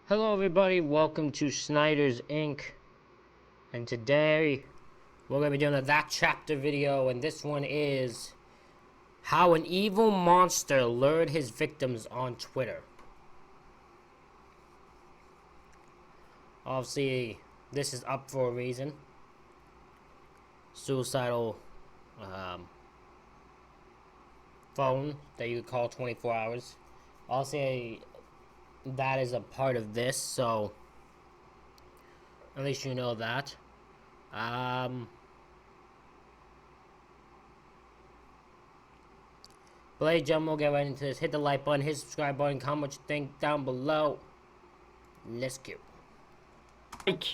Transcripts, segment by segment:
Hello everybody, welcome to Snyder's Inc. And today we're going to be doing a That Chapter video, and this one is how an evil monster lured his victims on Twitter. Obviously, this is up for a reason. Suicidal phone that you could call 24 hours. I'll say that is a part of this, so at least you know that. But ladies and gentlemen, we'll get right into this. Hit the like button, hit the subscribe button, comment what you think down below. Let's go.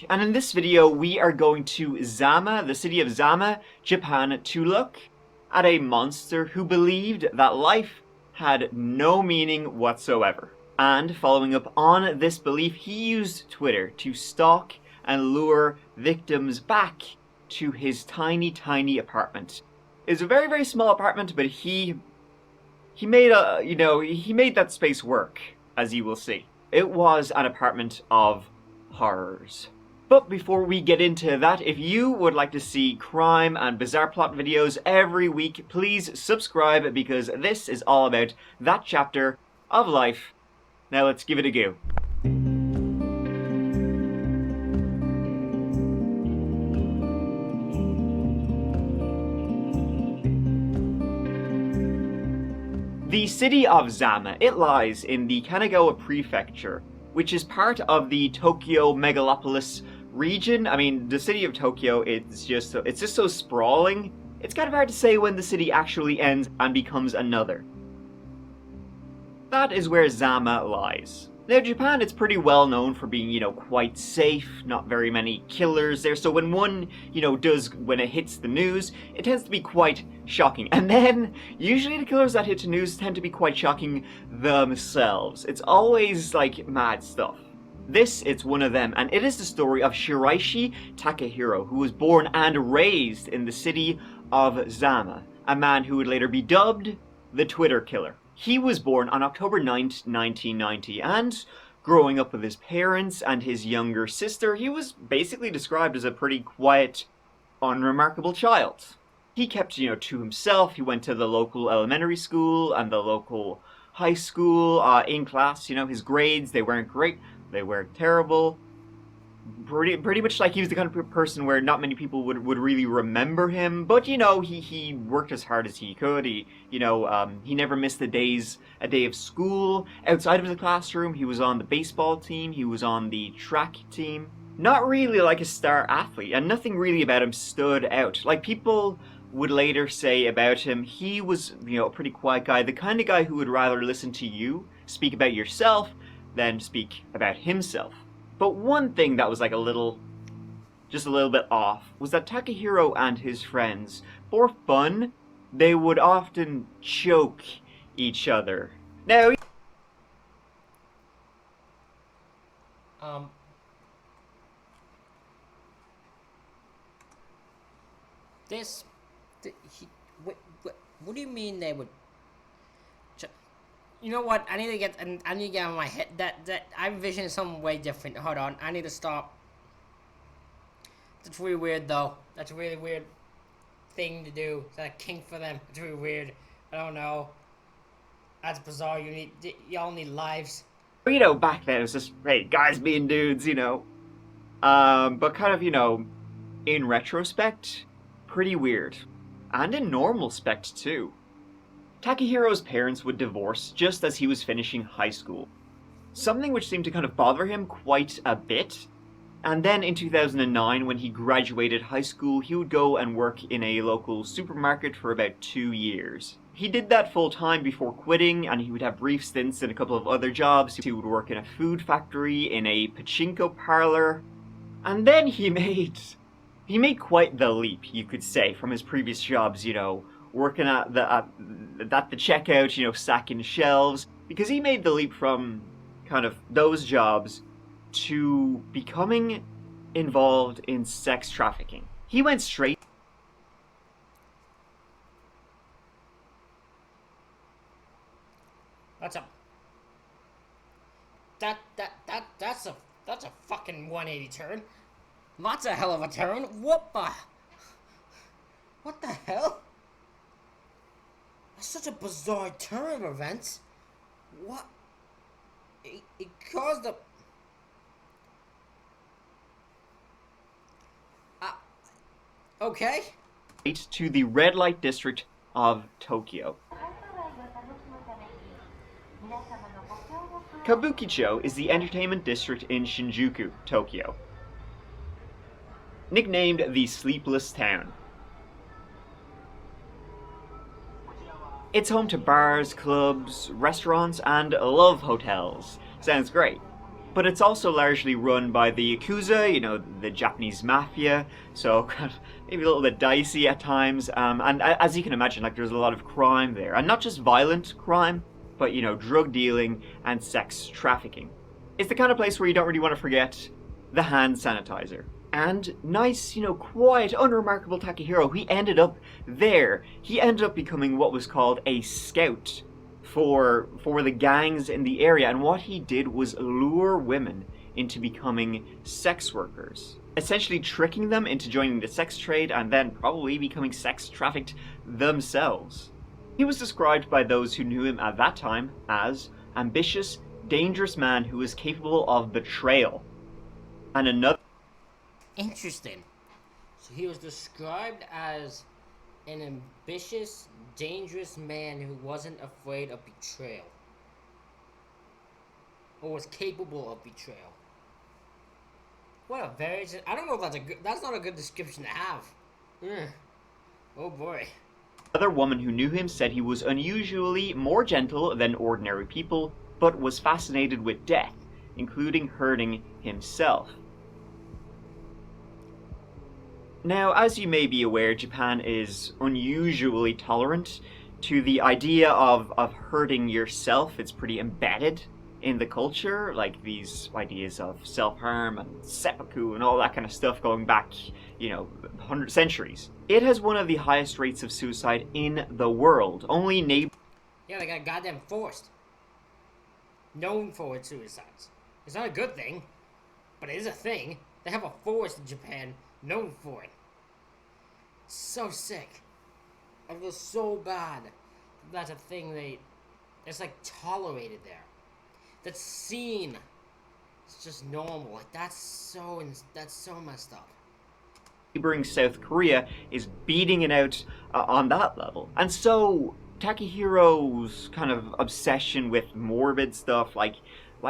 And in this video, we are going to Zama, the city of Zama, Japan, to look at a monster who believed that life had no meaning whatsoever. And following up on this belief, he used Twitter to stalk and lure victims back to his tiny, tiny apartment. It's a very, very small apartment, but he made he made that space work, as you will see. It was an apartment of horrors. But before we get into that, if you would like to see crime and bizarre plot videos every week, please subscribe, because this is all about that chapter of life. Now let's give it a go. The city of Zama, it lies in the Kanagawa Prefecture, which is part of the Tokyo megalopolis region. I mean, the city of Tokyo, it's just so sprawling. It's kind of hard to say when the city actually ends and becomes another. That is where Zama lies. Now, Japan, it's pretty well known for being, quite safe, not very many killers there, so when one, when it hits the news, it tends to be quite shocking. And then, usually the killers that hit the news tend to be quite shocking themselves. It's always, like, mad stuff. It's one of them, and it is the story of Shiraishi Takehiro, who was born and raised in the city of Zama, a man who would later be dubbed the Twitter Killer. He was born on October 9th, 1990, and growing up with his parents and his younger sister, he was basically described as a pretty quiet, unremarkable child. He kept, to himself. He went to the local elementary school and the local high school. In class, his grades, they weren't great, they weren't terrible. Pretty much like he was the kind of person where not many people would really remember him, but he worked as hard as he could. He never missed a day of school. Outside of the classroom, he was on the baseball team, he was on the track team. Not really like a star athlete, and nothing really about him stood out. Like people would later say about him, he was, a pretty quiet guy, the kind of guy who would rather listen to you speak about yourself than speak about himself. But one thing that was like just a little bit off, was that Takehiro and his friends, for fun, they would often choke each other. Now, what do you mean they would? You know what? I need to get out of my head that I envision something way different. Hold on, I need to stop. That's really weird, though. That's a really weird thing to do. Is that a kink for them? It's really weird. I don't know. That's bizarre. Y'all need lives. back then it was just, hey, guys being dudes, but kind of, in retrospect, pretty weird. And in normal spect, too. Takehiro's parents would divorce just as he was finishing high school, something which seemed to kind of bother him quite a bit. And then in 2009, when he graduated high school, he would go and work in a local supermarket for about 2 years. He did that full time before quitting, and he would have brief stints in a couple of other jobs. He would work in a food factory, in a pachinko parlor, and then he made quite the leap, you could say, from his previous jobs, working at the checkout, stacking shelves, because he made the leap from kind of those jobs to becoming involved in sex trafficking. He went straight. What's up? That's a fucking 180 turn. That's a hell of a turn. What the hell? That's such a bizarre turn of events. What? It caused a... Okay. To the red light district of Tokyo. Kabukicho is the entertainment district in Shinjuku, Tokyo. Nicknamed the Sleepless Town. It's home to bars, clubs, restaurants, and love hotels. Sounds great. But it's also largely run by the Yakuza, you know, the Japanese mafia, so kind of maybe a little bit dicey at times. And as you can imagine, like, there's a lot of crime there. And not just violent crime, but, you know, drug dealing and sex trafficking. It's the kind of place where you don't really want to forget the hand sanitizer. And nice, you know, quiet, unremarkable Takahiro, he ended up there. He ended up becoming what was called a scout for the gangs in the area, and what he did was lure women into becoming sex workers, essentially tricking them into joining the sex trade and then probably becoming sex trafficked themselves. He was described by those who knew him at that time as ambitious, dangerous man who was capable of betrayal. And another... Interesting. So he was described as an ambitious, dangerous man who wasn't afraid of betrayal. Or was capable of betrayal. What a very... I don't know if that's a good... That's not a good description to have. Oh boy. Another woman who knew him said he was unusually more gentle than ordinary people, but was fascinated with death, including hurting himself. Now, as you may be aware, Japan is unusually tolerant to the idea of hurting yourself. It's pretty embedded in the culture, like these ideas of self-harm and seppuku and all that kind of stuff going back, you know, 100 centuries. It has one of the highest rates of suicide in the world. Only Yeah, they got goddamn forced. Known for its suicides. It's not a good thing, but it is a thing. They have a forest in Japan known for it. So sick. I feel so bad. That's a thing it's like tolerated there. That's seen. It's just normal. Like that's so messed up. Neighboring South Korea is beating it out on that level. And so Takehiro's kind of obsession with morbid stuff like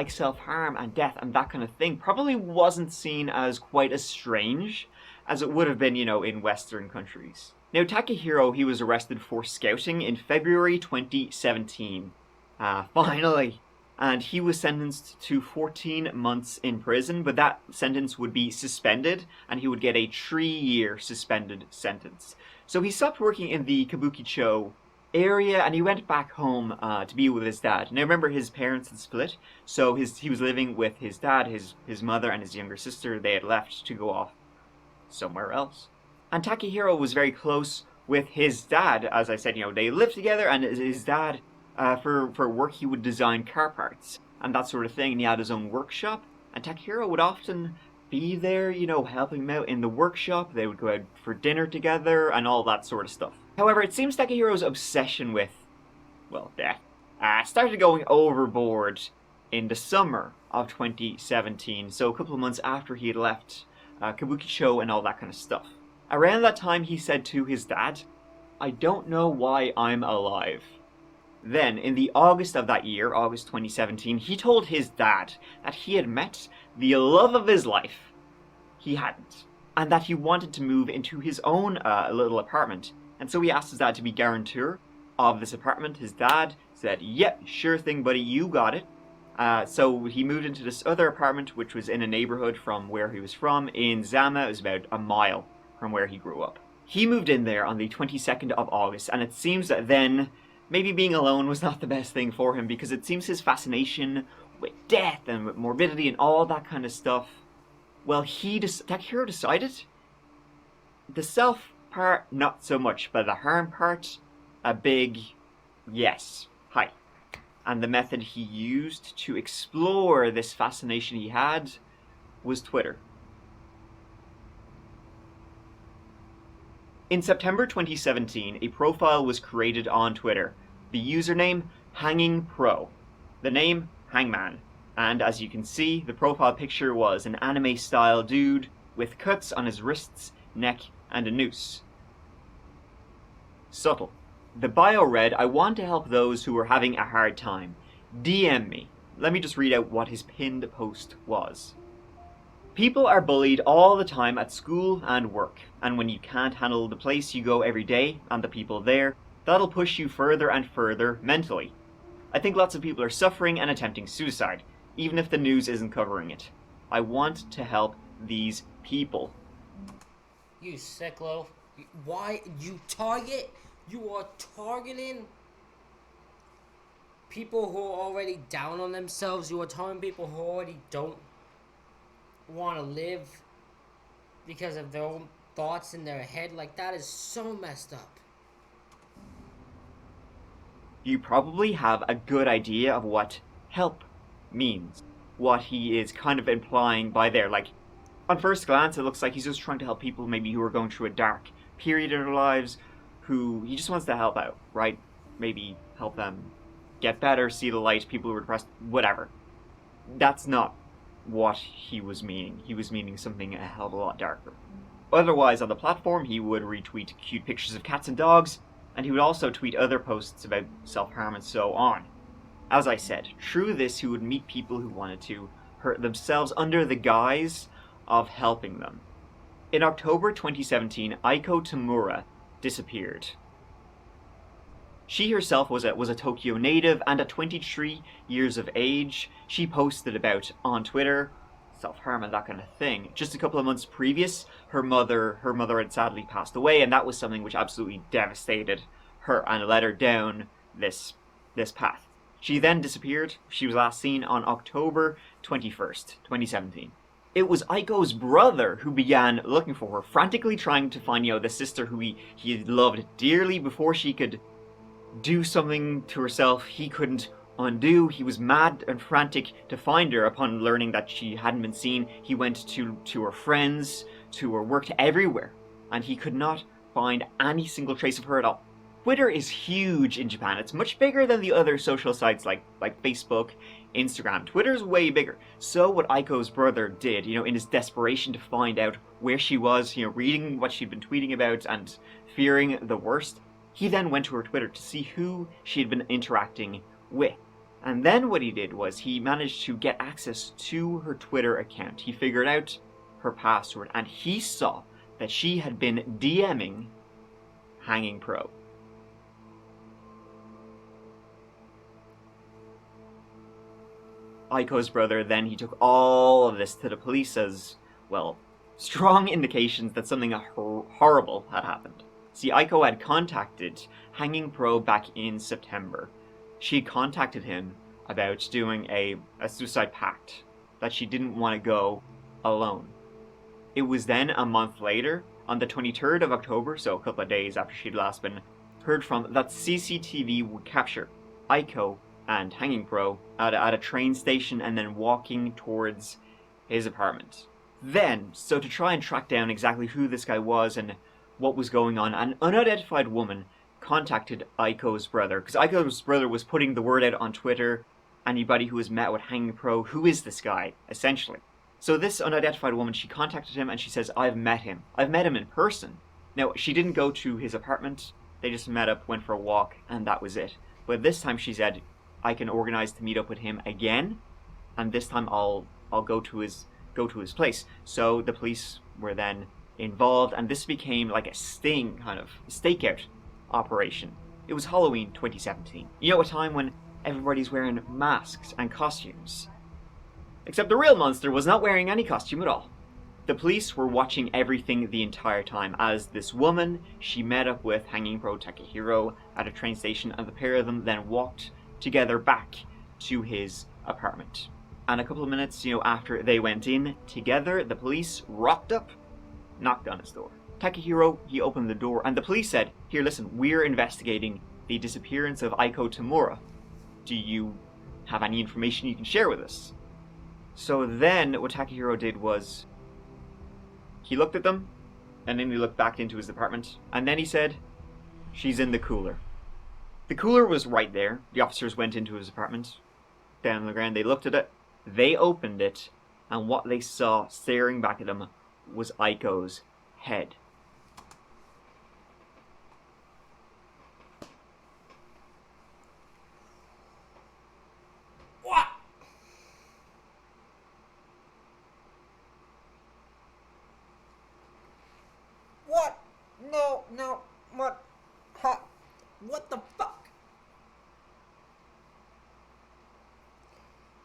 self-harm and death and that kind of thing probably wasn't seen as quite as strange as it would have been, you know, in Western countries. Now, Takahiro, he was arrested for scouting in February 2017. Finally. And he was sentenced to 14 months in prison, but that sentence would be suspended, and he would get a 3-year suspended sentence. So he stopped working in the Kabukicho area, and he went back home to be with his dad. Now remember, his parents had split, so he was living with his dad, his mother, and his younger sister. They had left to go off somewhere else. And Takahiro was very close with his dad. As I said, you know, they lived together, and his dad, for work, he would design car parts and that sort of thing, and he had his own workshop, and Takahiro would often be there, you know, helping him out in the workshop. They would go out for dinner together and all that sort of stuff. However, it seems Takehiro's obsession with, well, death, started going overboard in the summer of 2017, so a couple of months after he had left Kabukicho and all that kind of stuff. Around that time, he said to his dad, "I don't know why I'm alive." Then, in the August of that year, August 2017, he told his dad that he had met the love of his life. He hadn't. And that he wanted to move into his own little apartment. And so he asked his dad to be guarantor of this apartment. His dad said, "Yep, sure thing, buddy, you got it." So he moved into this other apartment, which was in a neighborhood from where he was from, in Zama. It was about a mile from where he grew up. He moved in there on the 22nd of August, and it seems that then maybe being alone was not the best thing for him, because it seems his fascination with death and with morbidity and all that kind of stuff, well, Takahiro decided the self part, not so much, but the harm part, a big yes. Hi. And the method he used to explore this fascination he had was Twitter. In September 2017, a profile was created on Twitter. The username, Hanging Pro. The name, Hangman. And as you can see, the profile picture was an anime-style dude with cuts on his wrists, neck, and a noose. Subtle. The bio read, "I want to help those who are having a hard time. DM me." Let me just read out what his pinned post was. "People are bullied all the time at school and work, and when you can't handle the place you go every day and the people there, that'll push you further and further mentally. I think lots of people are suffering and attempting suicide, even if the news isn't covering it. I want to help these people." You sicklo. Why you are targeting people who are already down on themselves. You are targeting people who already don't want to live because of their own thoughts in their head. Like, that is so messed up. You probably have a good idea of what help means. What he is kind of implying by there. Like, on first glance, it looks like he's just trying to help people maybe who are going through a dark period in their lives, who he just wants to help out, right? Maybe help them get better, see the light, people who are depressed, whatever. That's not what he was meaning. He was meaning something a hell of a lot darker. Otherwise, on the platform, he would retweet cute pictures of cats and dogs, and he would also tweet other posts about self-harm and so on. As I said, through this he would meet people who wanted to hurt themselves under the guise of helping them. In October 2017, Aiko Tamura disappeared. She herself was a Tokyo native, and at 23 years of age, she posted about on Twitter self-harm and that kind of thing. Just a couple of months previous, her mother had sadly passed away, and that was something which absolutely devastated her and led her down this path. She then disappeared. She was last seen on October 21st, 2017. It was Aiko's brother who began looking for her, frantically trying to find, the sister who he loved dearly before she could do something to herself he couldn't undo. He was mad and frantic to find her. Upon learning that she hadn't been seen, he went to her friends, to her work, to everywhere, and he could not find any single trace of her at all. Twitter is huge in Japan. It's much bigger than the other social sites like Facebook, Instagram. Twitter's way bigger. So what Aiko's brother did, in his desperation to find out where she was, reading what she'd been tweeting about and fearing the worst, he then went to her Twitter to see who she had been interacting with. And then what he did was he managed to get access to her Twitter account. He figured out her password, and he saw that she had been DMing Hanging Pro. Aiko's brother then he took all of this to the police as, well, strong indications that something horrible had happened. See, Aiko had contacted Hanging Pro back in September. She had contacted him about doing a suicide pact, that she didn't want to go alone. It was then a month later, on the 23rd of October, so a couple of days after she'd last been heard from, that CCTV would capture Aiko and Hanging Pro at a train station and then walking towards his apartment. Then, so to try and track down exactly who this guy was and what was going on, an unidentified woman contacted Aiko's brother, because Aiko's brother was putting the word out on Twitter, anybody who has met with Hanging Pro, who is this guy, essentially. So this unidentified woman, she contacted him and she says, I've met him in person. Now, she didn't go to his apartment, they just met up, went for a walk, and that was it. But this time she said, I can organize to meet up with him again, and this time I'll go to his place. So the police were then involved, and this became like a sting, kind of stakeout operation. It was Halloween 2017. A time when everybody's wearing masks and costumes. Except the real monster was not wearing any costume at all. The police were watching everything the entire time as this woman, she met up with Hanging Pro Takehiro at a train station, and the pair of them then walked together back to his apartment. And a couple of minutes, after they went in together, the police rocked up, knocked on his door. Takehiro, he opened the door, and the police said, here, listen, we're investigating the disappearance of Aiko Tamura. Do you have any information you can share with us? So then what Takahiro did was he looked at them, and then he looked back into his apartment, and then he said, "She's in the cooler." The cooler was right there. The officers went into his apartment, down on the ground. They looked at it, they opened it, and what they saw staring back at them was Aiko's head. What? What? No. What? Huh? What the fuck?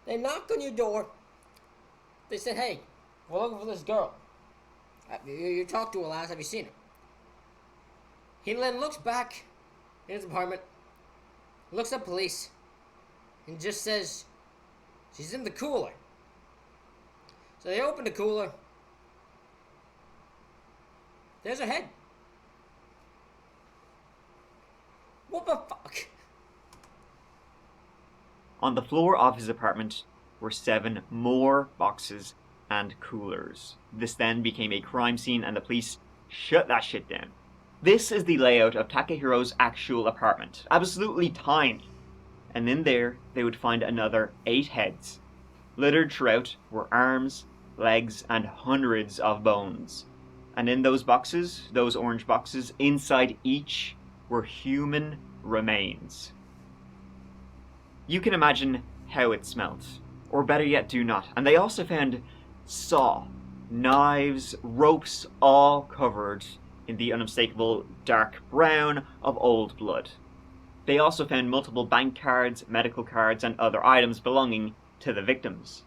They knocked on your door. They said, "Hey, we're looking for this girl. You talked to her last. Have you seen her?" He then looks back in his apartment, looks at police, and just says, "She's in the cooler." So they open the cooler. There's her head. What the fuck? On the floor of his apartment were 7 more boxes and coolers. This then became a crime scene and the police shut that shit down. This is the layout of Takehiro's actual apartment. Absolutely tiny. And in there, they would find another 8 heads. Littered throughout were arms, legs, and hundreds of bones. And in those boxes, those orange boxes, inside each were human remains. You can imagine how it smelt. Or better yet, do not. And they also found saw, knives, ropes, all covered in the unmistakable dark brown of old blood. They also found multiple bank cards, medical cards, and other items belonging to the victims.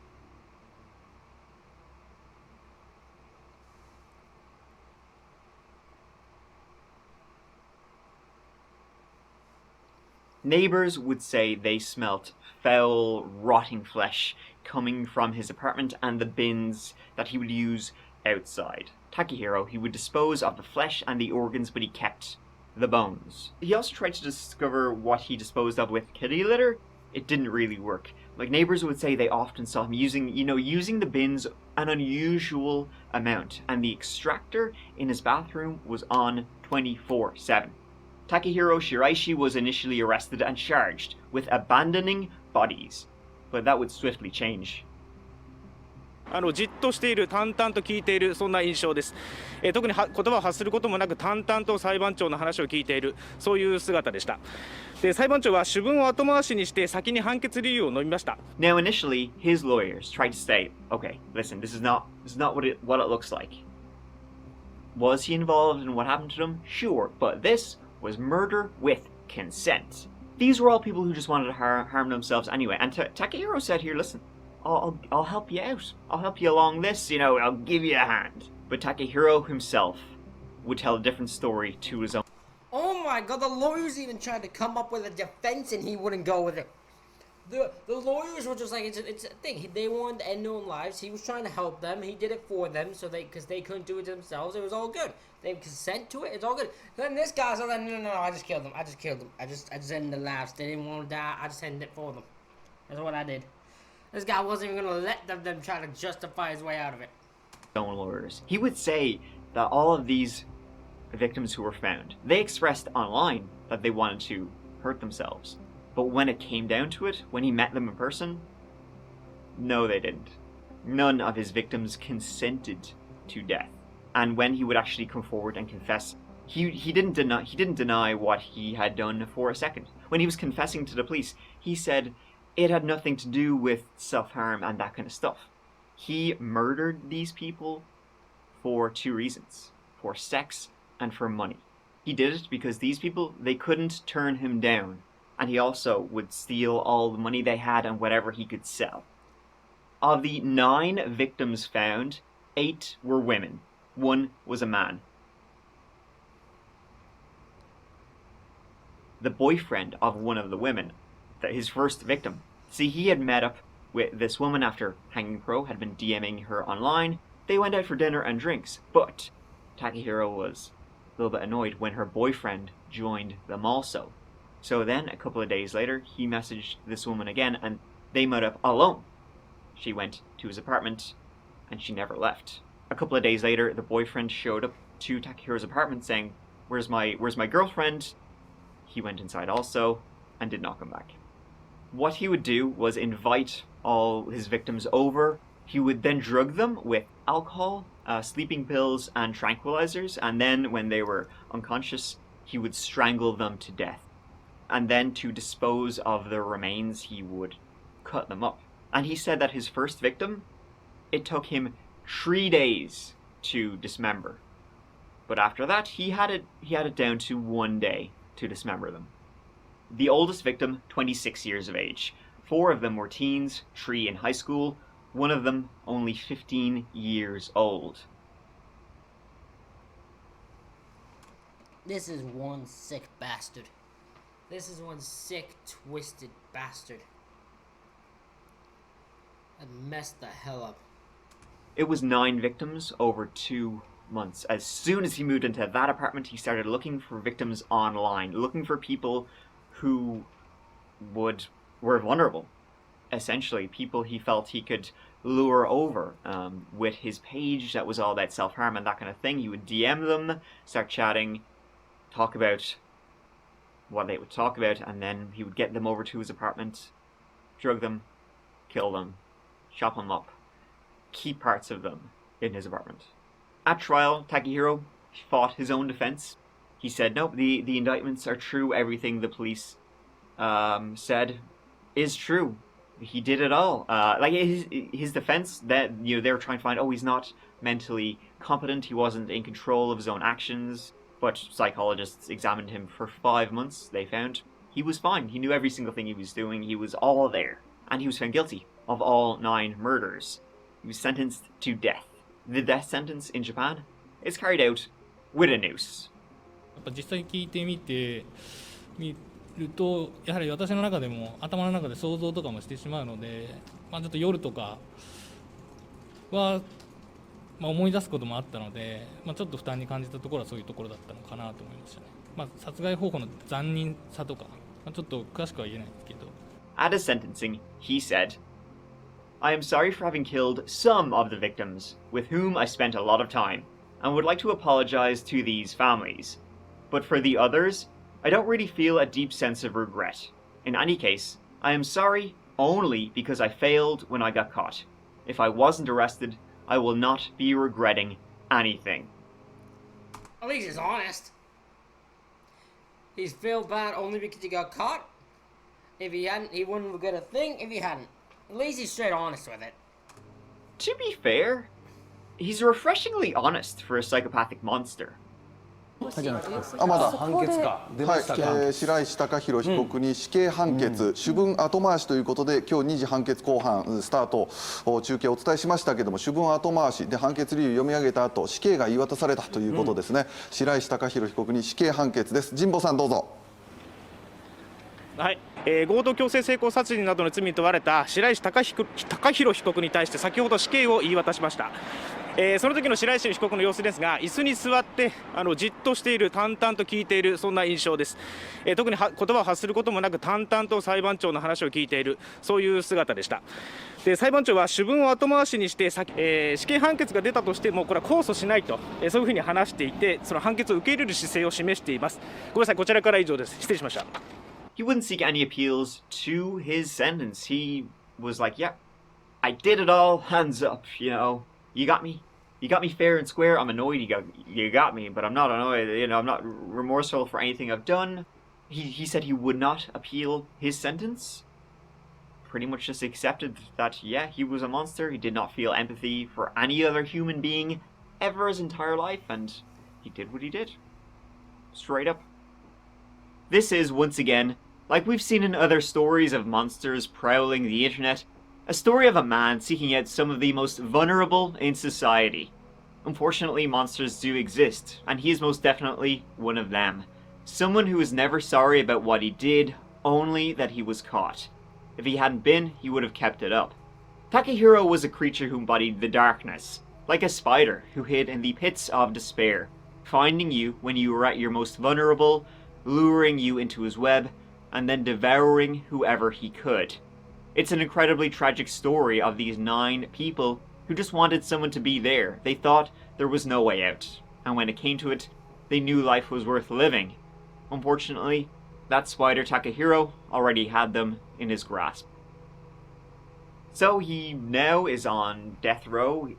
Neighbors would say they smelt foul, rotting flesh coming from his apartment and the bins that he would use outside. Takahiro, he would dispose of the flesh and the organs, but he kept the bones. He also tried to discover what he disposed of with kitty litter. It didn't really work. Like, neighbors would say they often saw him using the bins an unusual amount, and the extractor in his bathroom was on 24/7. Takahiro Shiraishi was initially arrested and charged with abandoning bodies, but that would swiftly change. じっとしている、淡々と聞いている、そんな印象です。特に言葉を発することもなく、淡々と裁判長の話を聞いている、そういう姿でした。で、裁判長は主文を後回しにして先に判決理由を述べました。Now, initially, his lawyers tried to say, "Okay, listen, this is not what it looks like. Was he involved in what happened to him? Sure, but this was murder with consent." These were all people who just wanted to harm themselves anyway. And Takahiro said here, "Listen, I'll help you out. I'll help you along this, I'll give you a hand." But Takahiro himself would tell a different story to his own. Oh my god, the lawyers even tried to come up with a defense and he wouldn't go with it. The lawyers were just like, it's a thing. They wanted to end their own lives. He was trying to help them. He did it for them because they couldn't do it themselves. It was all good. They consent to it. It's all good. Then this guy's like, no, I just killed them. I just ended the lives. They didn't want to die. I just ended it for them. That's what I did. This guy wasn't even going to let them try to justify his way out of it. Own lawyers. He would say that all of these victims who were found, they expressed online that they wanted to hurt themselves. But when it came down to it, when he met them in person, no, they didn't. None of his victims consented to death. And when he would actually come forward and confess, he didn't deny what he had done for a second. When he was confessing to the police, he said it had nothing to do with self-harm and that kind of stuff. He murdered these people for 2 reasons: for sex and for money. He did it because these people, they couldn't turn him down, and he also would steal all the money they had and whatever he could sell. Of the 9 victims found, 8 were women. 1 was a man. The boyfriend of one of the women, his first victim. See, he had met up with this woman after Hanging Pro had been DMing her online. They went out for dinner and drinks, but Takahiro was a little bit annoyed when her boyfriend joined them also. So then, a couple of days later, he messaged this woman again, and they met up alone. She went to his apartment, and she never left. A couple of days later, the boyfriend showed up to Takehiro's apartment saying, where's my girlfriend? He went inside also, and did not come back. What he would do was invite all his victims over. He would then drug them with alcohol, sleeping pills, and tranquilizers, and then when they were unconscious, he would strangle them to death. And then to dispose of their remains, he would cut them up. And he said that his first victim, it took him 3 days to dismember. But after that, he had it down to 1 day to dismember them. The oldest victim, 26 years of age. 4 of them were teens, 3 in high school, one of them only 15 years old. This is one sick bastard. This is one sick, twisted bastard. That messed the hell up. It was 9 victims over 2 months. As soon as he moved into that apartment, he started looking for victims online, looking for people who were vulnerable. Essentially, people he felt he could lure over with his page that was all about self-harm and that kind of thing. He would DM them, start chatting, talk about what they would talk about, and then he would get them over to his apartment, drug them, kill them, chop them up, keep parts of them in his apartment. At trial, Takehiro fought his own defense. He said, nope, the indictments are true. Everything the police said is true. He did it all. Like his defense, that they were trying to find, he's not mentally competent. He wasn't in control of his own actions. But psychologists examined him for 5 months. They found he was fine. He knew every single thing he was doing. He was all there. And he was found guilty of all 9 murders. He was sentenced to death. The death sentence in Japan is carried out with a noose. やっぱ実際聞いてみると、やはり私の中でも頭の中で想像とかもしてしまうので、ちょっと夜とかは、思い出すこともあったので、ちょっと負担に感じたところはそういうところだったのかなと思いましたね。殺害方法の残忍さとか、ちょっと詳しくは言えないんですけど。At his sentencing, he said, I am sorry for having killed some of the victims, with whom I spent a lot of time, and would like to apologize to these families. But for the others, I don't really feel a deep sense of regret. In any case, I am sorry only because I failed when I got caught. If I wasn't arrested, I will not be regretting anything. At least he's honest. He's failed bad only because he got caught. If he hadn't, he wouldn't regret a thing if he hadn't. At least he's straight honest with it. To be fair, he's refreshingly honest for a psychopathic monster. まだ判決か出ましたか。白石貴弘被告に死刑判決、主文後回しということで、今日2時判決公判スタート、中継をお伝えしましたけども、主文後回しで判決理由読み上げた後、死刑が言い渡されたということですね。白石貴弘被告に死刑判決です。神保さんどうぞ。はい、強盗強制性交殺人などの罪に問われた白石貴弘被告に対して先ほど死刑を言い渡しました。その時の白石被告の様子ですが、椅子に座ってじっとしている、淡々と聞いている、そんな印象です。特に言葉を発することもなく淡々と裁判長の話を聞いている、そういう姿でした。で裁判長は主文を後回しにして、死刑判決が出たとしてもこれは控訴しないと、そういうふうに話していて、その判決を受け入れる姿勢を示しています。ごめんなさい、こちらから以上です。失礼しました。He wouldn't seek any appeals to his sentence. He was like, yeah, I did it all, hands up, you got me. You got me fair and square. I'm annoyed you got me, but I'm not annoyed. I'm not remorseful for anything I've done. He said he would not appeal his sentence. Pretty much just accepted that, yeah, he was a monster. He did not feel empathy for any other human being ever his entire life, and he did what he did. Straight up. This is, once again, like we've seen in other stories of monsters prowling the internet, a story of a man seeking out some of the most vulnerable in society. Unfortunately, monsters do exist, and he is most definitely one of them. Someone who is never sorry about what he did, only that he was caught. If he hadn't been, he would have kept it up. Takehiro was a creature who embodied the darkness, like a spider who hid in the pits of despair, finding you when you were at your most vulnerable, luring you into his web, and then devouring whoever he could. It's an incredibly tragic story of these 9 people who just wanted someone to be there. They thought there was no way out, and when it came to it, they knew life was worth living. Unfortunately, that spider Takahiro already had them in his grasp. So he now is on death row.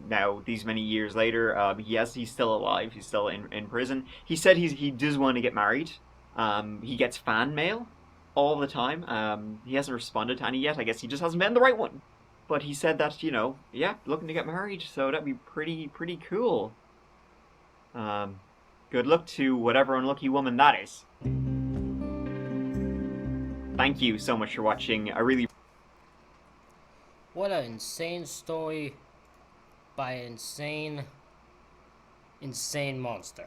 Now, these many years later, yes, he's still alive. He's still in prison. He said he does want to get married. He gets fan mail all the time. He hasn't responded to any yet. I guess he just hasn't been the right one. But he said that, you know, yeah, looking to get married, so that'd be pretty cool. Good luck to whatever unlucky woman that is. Thank you so much for watching. I really... What an insane story by an insane monster.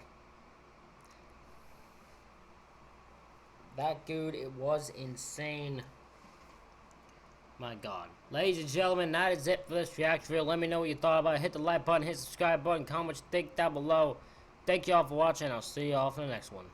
That dude, it was insane. My God. Ladies and gentlemen, that is it for this reaction video. Let me know what you thought about it. Hit the like button, hit the subscribe button, comment what you think down below. Thank y'all for watching. I'll see y'all for the next one.